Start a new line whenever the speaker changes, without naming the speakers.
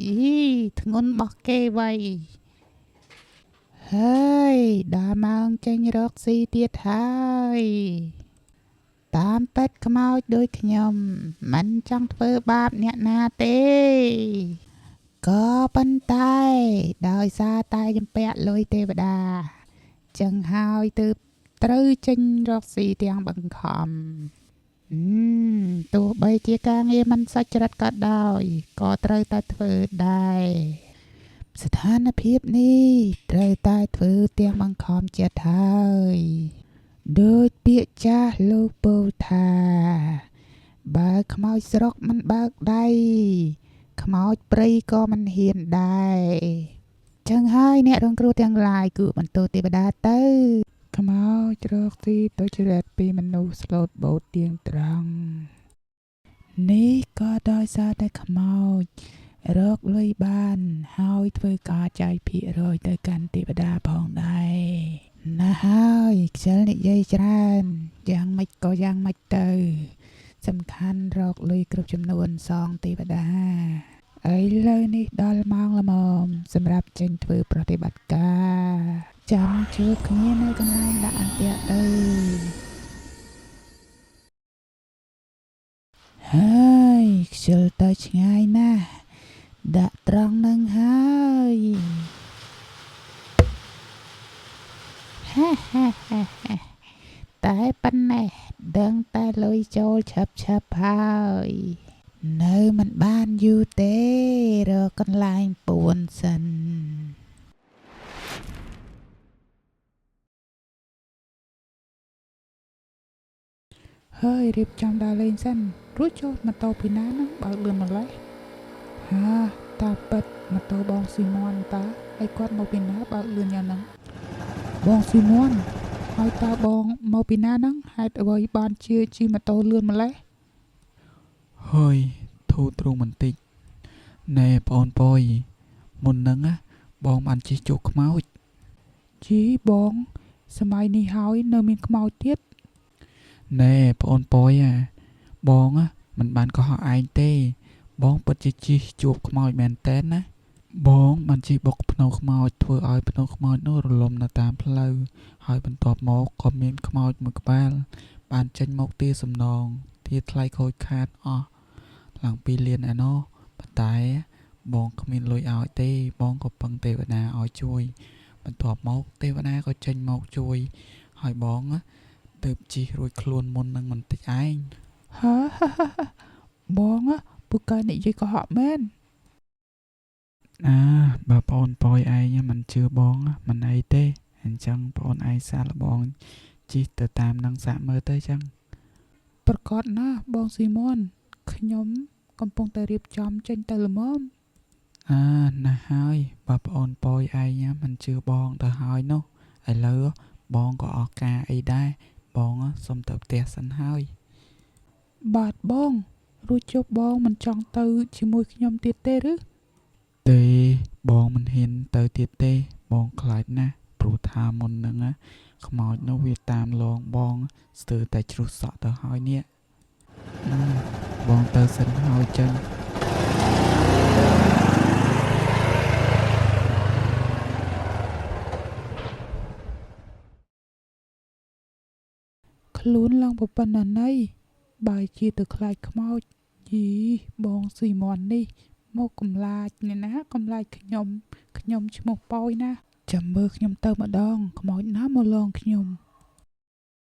យីធ្ងន់បោះគេវៃហើយដល់ម៉ោងចេញរកស៊ីទៀតហើយតាមពិតខ្មោចដូចខ្ញុំមិនចង់ធ្វើបាបអ្នកណាទេក៏ប៉ុន្តែដោយសារតែជំពាក់លុយទេវតាចឹងហើយទើបត្រូវចេញរកស៊ីទាំងបង្ខំទោះបីជាការងារមិនសុចរិតក៏ដោយក៏ត្រូវតែធ្វើដែរស្ថានភាពនេះត្រូវតែធ្វើទាំងបង្ខំចិត្តហើយដូចពាក្យចាស់លោកពោលថាបើខ្មោចស្រុកមិនបើកដៃខ្មោចព្រៃក៏មិនហ៊ានដែរចឹងហើយអ្នករងគ្រោះទាំងឡាយគួរបន្ទោសទេវតាទៅខ្មោចរកស៊ីទុច្ចរិតពីមនុស្សស្លូតបូតទៀងត្រង់នេះក៏ដោយសារតែខ្មោចរកលុយបានហើយធ្វើការចាយភាគរយទៅកាន់ទេវតាផងដែរណាហើយខ្ជិលនិយាយច្រើនយ៉ាងម៉េចក៏យ៉ាងម៉េចទៅសំខាន់រកលុយគ្រប់ចំនួនសងទេវតាឥឡូវនេះដល់ម៉ោងល្មមសម្រាប់ចេញធ្វើប្រតិបត្តិការចាំជួបគ្នានៅកន្លែងដាក់អន្ទាក់ទៅហើយខ្ជិលទៅឆ្ងាយណាស់ដាក់ត្រង់នឹងហើយតែប៉ុណ្ណេះដឹងតែលុយចូលឆាប់ហើយនៅមិនបានយូរទេរកកន្លែងពួនសិនហើយរៀបចំដើរលេងសិនរួចចូលម៉ូតូពីណានឹងបើកលឿនម្លេះតាពិតម៉ូតូបងស៊ីមន់តាឲ្យគាត់មកពីណាបើកលឿនយ៉ាងហ្នឹងបងស៊ីមន់ហើយតើបងមកពីណាហ្នឹងហេតុអ្វីបានជាជិះម៉ូតូលឿនម្លេះ
ហើយធូរទ្រូងបន្តិចណែបងប៉ុយមុនហ្នឹងបងបានជិះជោគខ្មោច
ជីបងសម័យនេះហើយនៅមានខ្មោចទៀត
ណែបងប៉ុយបងមិនបានកុហកឯងទេបងពិតជាជិះជួបខ្មោចមែនតើណាបងបានជិះបុកភ្នៅខ្មោចធ្វើឲ្យភ្នៅខ្មោចនោះរលំនៅតាមផ្លូវហើយបន្ទាប់មកក៏មានខ្មោចមួយក្បាលបានចេញមកទាសំណងទាថ្លៃខូចខាតអស់ឡើង2លានឯណោះប៉ុន្តែបងគ្មានលុយឲ្យទេបងក៏ពឹងទេវតាឲ្យជួយបន្ទាប់មកទេវតាក៏ចេញមកជួយហើយបងទើបជិះរួចខ្លួនមុននឹងបន្តិចឯង
បងពូកែនិយាយកុហកមែន
បើបងប៉ុយឯងមិនជឿបងមិនអីទេអញ្ចឹងបងឯងសាកល្បងជិះទៅតាមនឹងសាក់មើលទៅចឹង
ប្រកាសណាបងស៊ីមន់ខ្ញុំកំពុងតែរៀបចំចេញទៅល្មម
ណាស់ហើយបើប្អូនប៉ុយឯងមិនជឿបងទៅហើយនោះឥឡូវបងក៏អស់ការអីដែរបងសុំទៅផ្ទះសិនហើយ
បាទបងរួចជប់បងមិនចង់ទៅជាមួយខ្ញុំទៀតទេឬ
ទេបងមិនហ៊ានទៅទៀតទេបងខ្លាចណាស់ព្រោះថាមុននឹងខ្មោចនោះវាតាមលងបងស្ទើរតែជ្រុះសក់ទៅហើយនេះបងទៅសិនហើយចឹង
ខ្លួនឡើងប៉ុណ្ណាណីបើជាទៅខ្លាចខ្មោចយីបងស៊ីមន់នេះមកកំឡាចនេះណាកំឡាចខ្ញុំឈ្មោះប៉ោយណាចាំមើលខ្ញុំទៅម្ដងខ្មោចណាមកលងខ្ញុំ